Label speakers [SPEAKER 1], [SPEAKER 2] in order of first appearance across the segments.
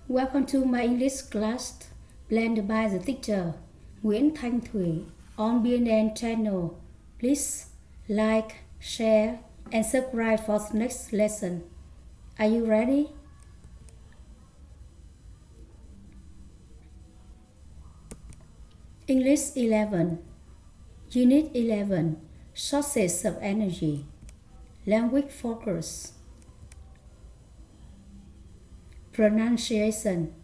[SPEAKER 1] Welcome to my English class, planned by the teacher NguyĩnThanhThuỷ on BNN channel. Please like, share, and subscribe for the next lesson. Are you ready? English 11, Unit 11, Sources of Energy, Language Focus, Pronunciation.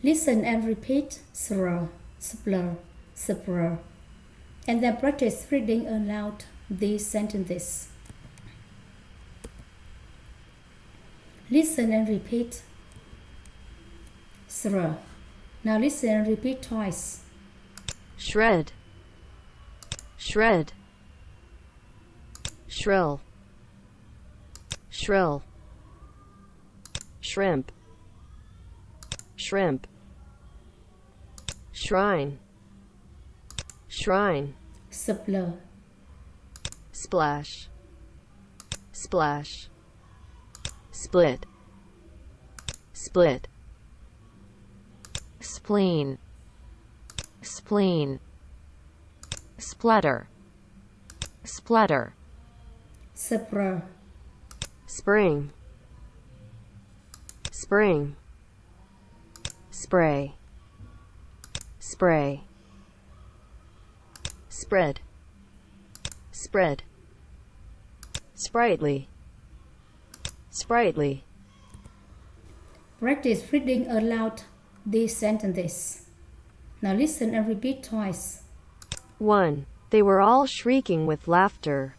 [SPEAKER 1] Listen and repeat slur, slur, slur, and then practice reading aloud these sentences. Listen and repeat slur. Now listen and repeat twice.
[SPEAKER 2] Shred, shred, shrill, shrill, shrimp, shrimp, shrine, shrine,
[SPEAKER 1] Slur,
[SPEAKER 2] splash, splash, split, split, spleen, spleen, splatter, splatter,
[SPEAKER 1] spur,
[SPEAKER 2] spring, spring, spray, spray, spread, spread, sprightly, sprightly.
[SPEAKER 1] Practice reading aloud these sentences. Now listen and repeat twice.
[SPEAKER 2] 1. They were all shrieking with laughter.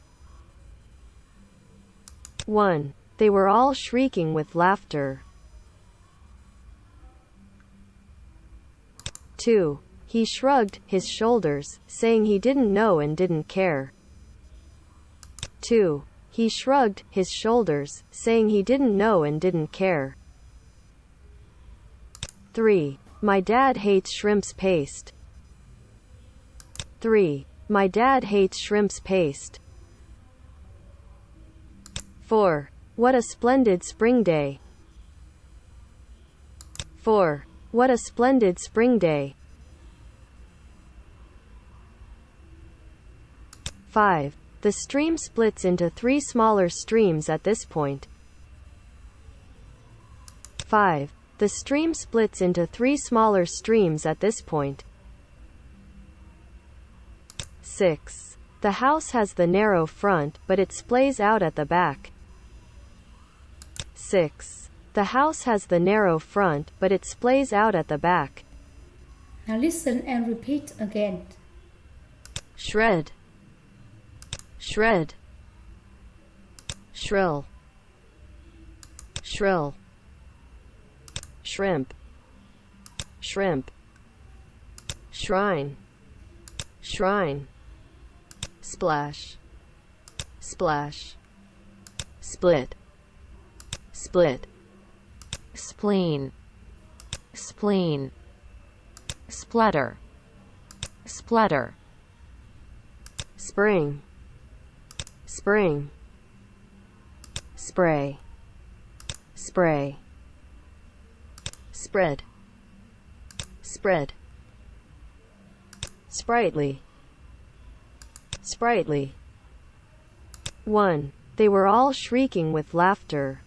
[SPEAKER 2] 1. They were all shrieking with laughter. 2. He shrugged his shoulders, saying he didn't know and didn't care. 2. He shrugged his shoulders, saying he didn't know and didn't care. 3. My dad hates shrimp's paste. 3. My dad hates shrimp's paste. 4. What a splendid spring day. 4. What a splendid spring day. 5. The stream splits into 3 smaller streams at this point. 5. The stream splits into 3 smaller streams at this point. 6. The house has the narrow front, but it splays out at the back. 6. The house has the narrow front, but it splays out at the back.
[SPEAKER 1] Now listen and repeat again.
[SPEAKER 2] Shred, shred, shrill, shrill, shrimp, shrimp, shrine, shrine, splash, splash, split, split, spleen, spleen, splatter, splatter, spring, spring, spray, spray, spread, spread, sprightly, sprightly. 1. They were all shrieking with laughter.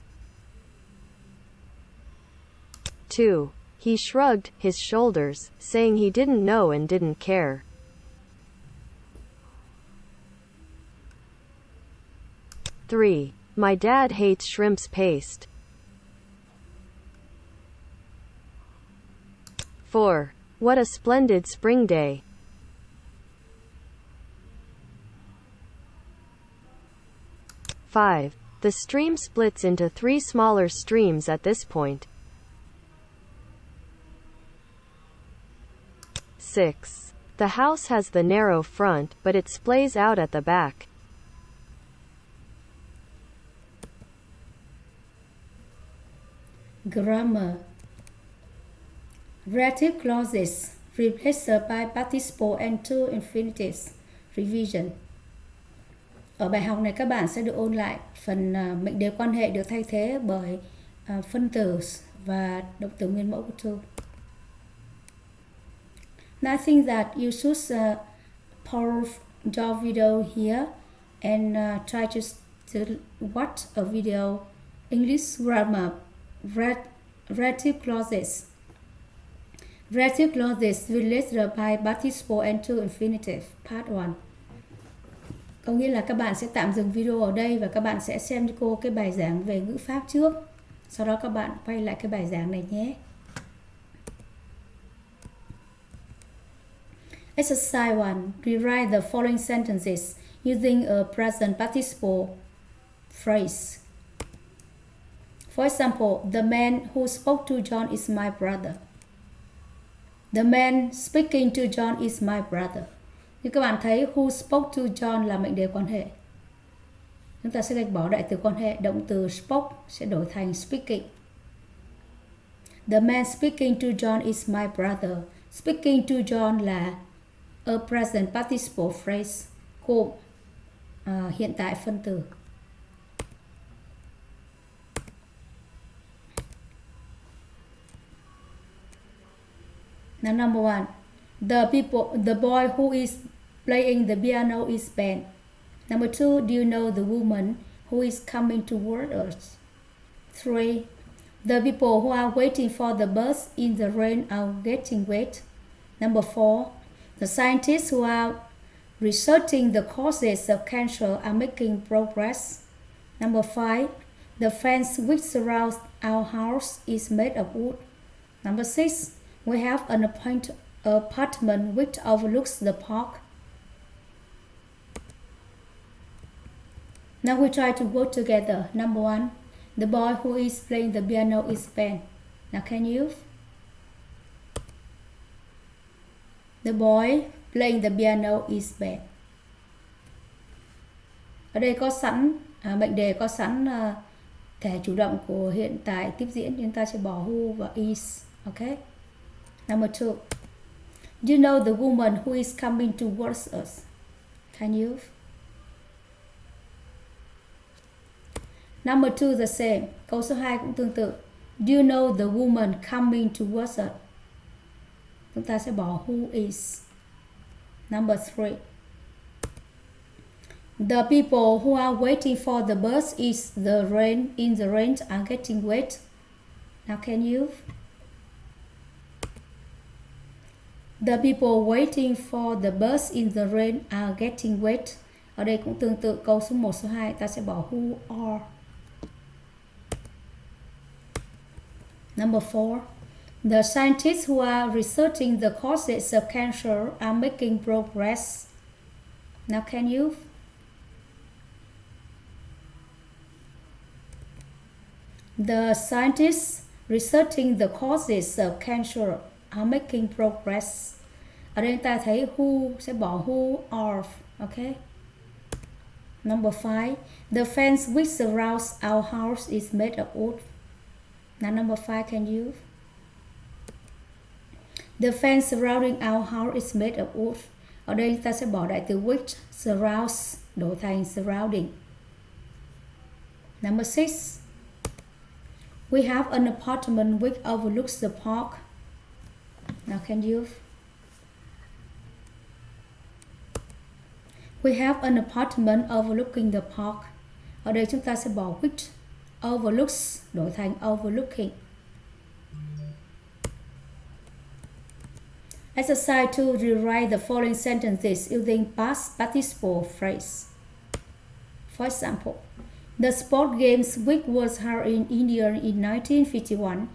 [SPEAKER 2] 2. He shrugged his shoulders, saying he didn't know and didn't care. 3. My dad hates shrimp's paste. 4. What a splendid spring day. 5. The stream splits into 3 smaller streams at this point. 6. The house has the narrow front, but it splays out at the back.
[SPEAKER 1] Grammar. Relative clauses replaced by participle and two infinitives. Revision. Ở bài học này các bạn sẽ được ôn lại phần mệnh đề quan hệ được thay thế bởi phân tử và động từ nguyên mẫu của to. Now I think that you should pause your video here and try to watch a video English grammar relative clauses. Relative clauses related by participle and to infinitive part 1. Có nghĩa là các bạn sẽ tạm dừng video ở đây và các bạn sẽ xem cho cô cái bài giảng về ngữ pháp trước. Sau đó các bạn quay lại cái bài giảng này nhé. Exercise 1. Rewrite the following sentences using a present participle phrase. For example, the man who spoke to John is my brother. The man speaking to John is my brother. Như các bạn thấy, who spoke to John là mệnh đề quan hệ. Chúng ta sẽ gạch bỏ đại từ quan hệ, động từ spoke sẽ đổi thành speaking. The man speaking to John is my brother. Speaking to John là a present participle phrase, gồm hiện tại phân từ. Now number 1. The boy who is playing the piano is Ben. Number 2. Do you know the woman who is coming toward us? 3. The people who are waiting for the bus in the rain are getting wet. Number 4. The scientists who are researching the causes of cancer are making progress. Number 5. The fence which surrounds our house is made of wood. Number 6. We have an apartment which overlooks the park. Now we try to work together. Number 1. The boy who is playing the piano is Ben. Now can you? The boy playing the piano is Ben. Ở đây có sẵn mệnh đề có sẵn thể chủ động của hiện tại tiếp diễn, chúng ta sẽ bỏ who và is. Okay. Number 2. You know the woman who is coming towards us. Can you? Number 2 the same. Câu số 2 cũng tương tự. Do you know the woman coming towards us? Chúng ta sẽ bỏ who is. Number 3. The people who are waiting for the bus in the rain are getting wet. Now can you? The people waiting for the bus in the rain are getting wet. Ở đây cũng tương tự, câu số 1, số 2 ta sẽ bỏ who are. Number 4. The scientists who are researching the causes of cancer are making progress. Now can you? The scientists researching the causes of cancer are making progress. Ở đây ta thấy who sẽ bỏ who are. Okay. Number 5. The fence which surrounds our house is made of wood. Now number 5, can you? The fence surrounding our house is made of wood. Ở đây ta sẽ bỏ đại từ which, surrounds đổi thành surrounding. Number 6. We have an apartment which overlooks the park. Now can you? We have an apartment overlooking the park. Ở đây chúng ta sẽ bỏ which, overlooks đổi thành overlooking. Exercise 2. Rewrite the following sentences using past participle phrase. For example, the sport games which was held in India in 1951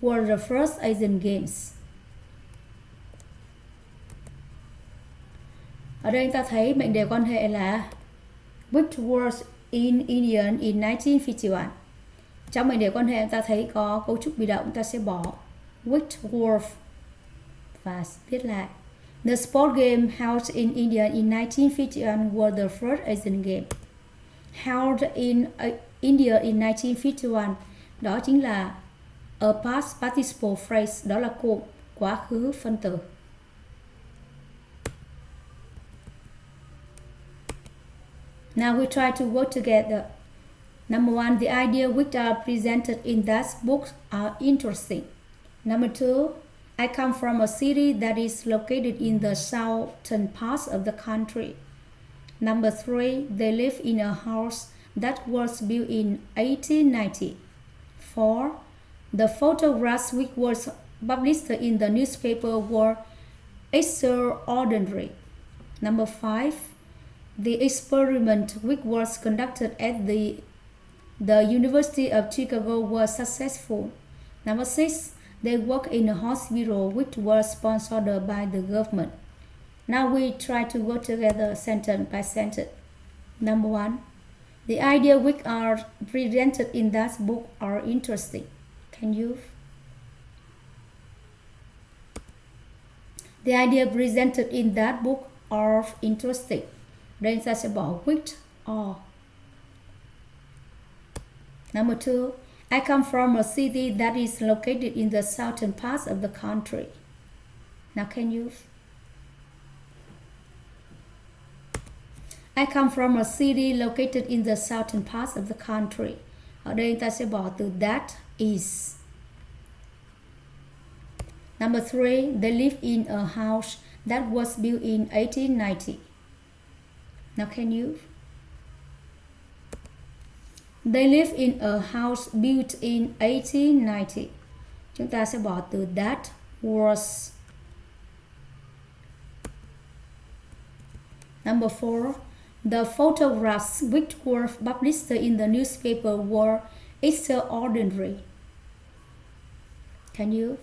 [SPEAKER 1] were the first Asian Games. Ở đây ta thấy mệnh đề quan hệ là which was in India in 1951. Trong mệnh đề quan hệ ta thấy có cấu trúc bị động, ta sẽ bỏ which were và viết lại the sport game held in India in 1951 were the first Asian Games. Held in India in 1951, đó chính là a past participle phrase, đó là cụm quá khứ phân tử. Now we try to work together. Number one, the ideas which are presented in that book are interesting. Number two, I come from a city that is located in the southern parts of the country. Number three, they live in a house that was built in 1890. 4. The photographs which was published in the newspaper were extraordinary. Number 5. The experiment which was conducted at the University of Chicago was successful. Number 6. They work in a hospital which was sponsored by the government. Now we try to work together sentence by sentence. Number 1. The ideas which are presented in that book are interesting. Can you? The idea presented in that book are interesting. Đây ta sẽ bỏ which are. Number 2. I come from a city that is located in the southern parts of the country. Now can you? I come from a city located in the southern parts of the country. Ở đây ta sẽ bỏ từ that is. Number 3. They live in a house that was built in 1890. Now can you? They live in a house built in 1890. Chúng ta sẽ bỏ từ that was. Number 4. The photographs which were published in the newspaper were extraordinary. Can you?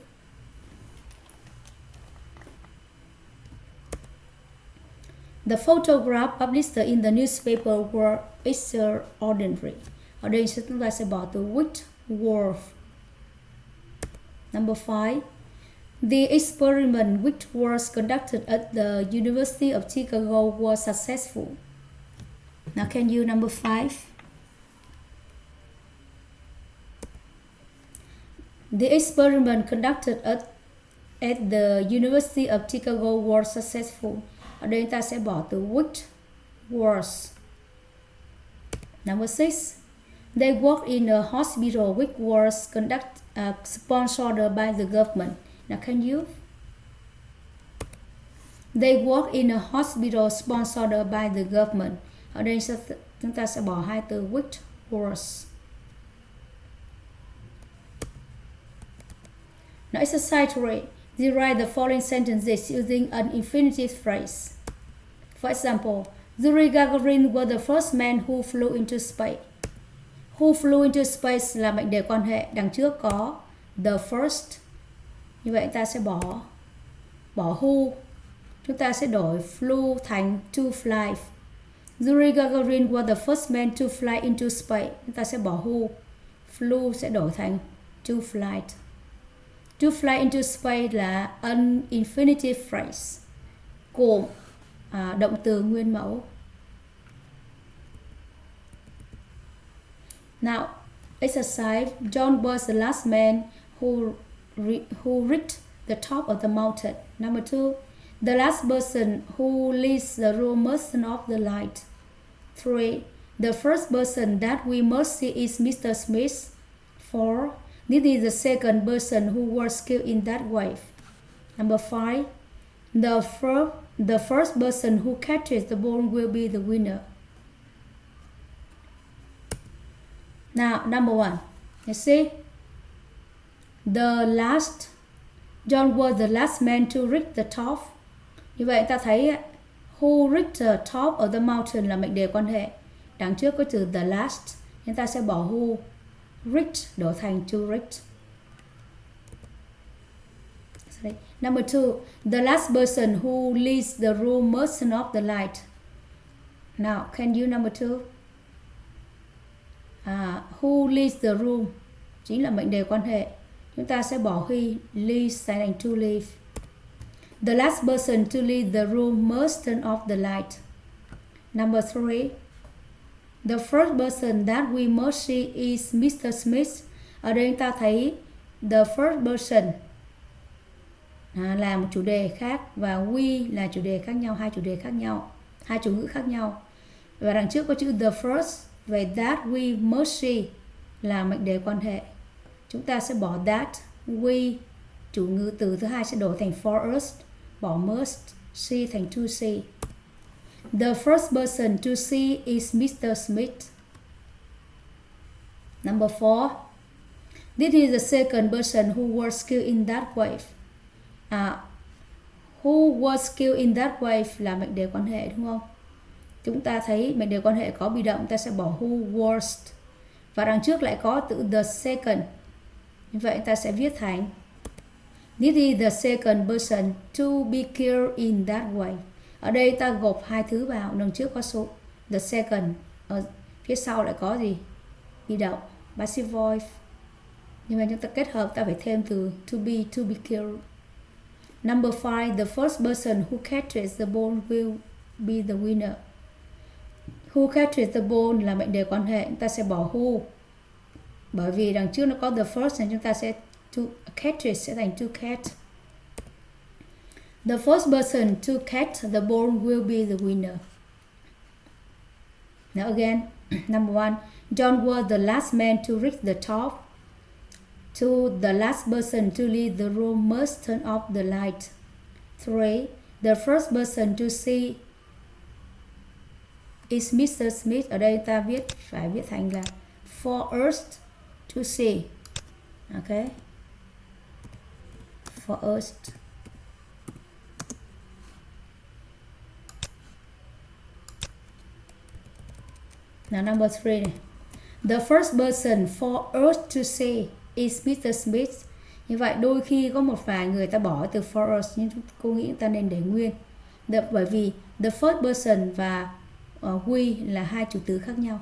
[SPEAKER 1] The photographs published in the newspaper were extraordinary. Ở đây chúng ta sẽ bỏ từ which were. Number 5. The experiment which was conducted at the University of Chicago was successful. Now can you number 5? The experiment conducted at the University of Chicago was successful. Ở đây ta sẽ bỏ từ which was. Number 6. They work in a hospital which was sponsored by the government. Now can you? They work in a hospital sponsored by the government. Ở đây chúng ta sẽ bỏ hai từ which was. Now exercise 3. Rewrite the following sentences using an infinitive phrase. For example, Yuri Gagarin was the first man who flew into space. Who flew into space là mệnh đề quan hệ. Đằng trước có the first. Như vậy ta sẽ bỏ who. Chúng ta sẽ đổi flew thành to fly. Yuri Gagarin was the first man to fly into space. Chúng ta sẽ bỏ who. Flew sẽ đổi thành to fly. To fly into space là an infinitive phrase. Gồm động từ nguyên mẫu. Now, exercise. John was the last man who reached the top of the mountain. Number 2. The last person who leads the room must turn off the light. 3. The first person that we must see is Mr. Smith. 4. This is the second person who was skilled in that way. Number 5. The first person who catches the ball will be the winner. Now, number 1. You see? John was the last man to reach the top. Như vậy ta thấy who reached the top of the mountain là mệnh đề quan hệ. Đằng trước có từ the last. Nên ta sẽ bỏ who. Reach đổi thành to reach. Number 2. The last person who leaves the room must turn off the light. Now, can you number 2? Who leaves the room chính là mệnh đề quan hệ. Chúng ta sẽ bỏ he leaves thành to leave. The last person to leave the room must turn off the light. Number 3. The first person that we must see is Mr. Smith. Ở đây chúng ta thấy the first person là một chủ đề khác và we là chủ đề khác nhau, hai chủ đề khác nhau, hai chủ ngữ khác nhau. Và đằng trước có chữ the first. Vậy that we must see là mệnh đề quan hệ. Chúng ta sẽ bỏ that, we, chủ ngữ từ thứ hai sẽ đổi thành for us, bỏ must, see thành to see. The first person to see is Mr. Smith. Number 4. This is the second person who was skilled in that way. Who was skilled in that way là mệnh đề quan hệ đúng không? Chúng ta thấy mệnh đề quan hệ có be động, ta sẽ bỏ who was. Và đằng trước lại có từ the second. Như vậy ta sẽ viết thành this is the second person to be killed in that way. Ở đây ta gộp hai thứ vào, đằng trước có số the second, ở phía sau lại có gì? Be động, passive voice. Nhưng mà chúng ta kết hợp ta phải thêm từ to be killed. Number 5, the first person who catches the ball will be the winner. Who catches the ball là mệnh đề quan hệ, chúng ta sẽ bỏ who. Bởi vì đằng trước nó có the first nên chúng ta sẽ to catches sẽ thành to catch. The first person to catch the ball will be the winner. Now again, number 1, John was the last man to reach the top. 2, the last person to leave the room must turn off the light. 3, the first person to see is Mr. Smith. Ở đây ta phải viết thành là for us to see. Okay. For us. Now number 3 này. The first person for us to see is Mr. Smith. Như vậy đôi khi có một vài người ta bỏ từ for us, nhưng cô nghĩ ta nên để nguyên. Bởi vì the first person và we là hai chủ từ khác nhau.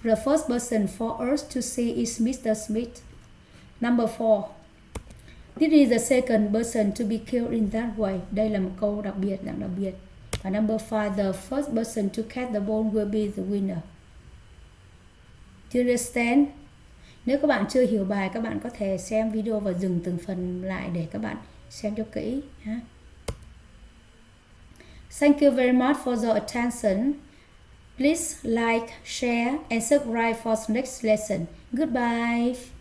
[SPEAKER 1] The first person for us to see is Mr. Smith. Number 4. This is the second person to be killed in that way. Đây là một câu đặc biệt, dạng đặc biệt. Và number 5, the first person to catch the ball will be the winner. Do you understand? Nếu các bạn chưa hiểu bài, các bạn có thể xem video và dừng từng phần lại để các bạn xem cho kỹ. Thank you very much for your attention. Please like, share and subscribe for the next lesson. Goodbye.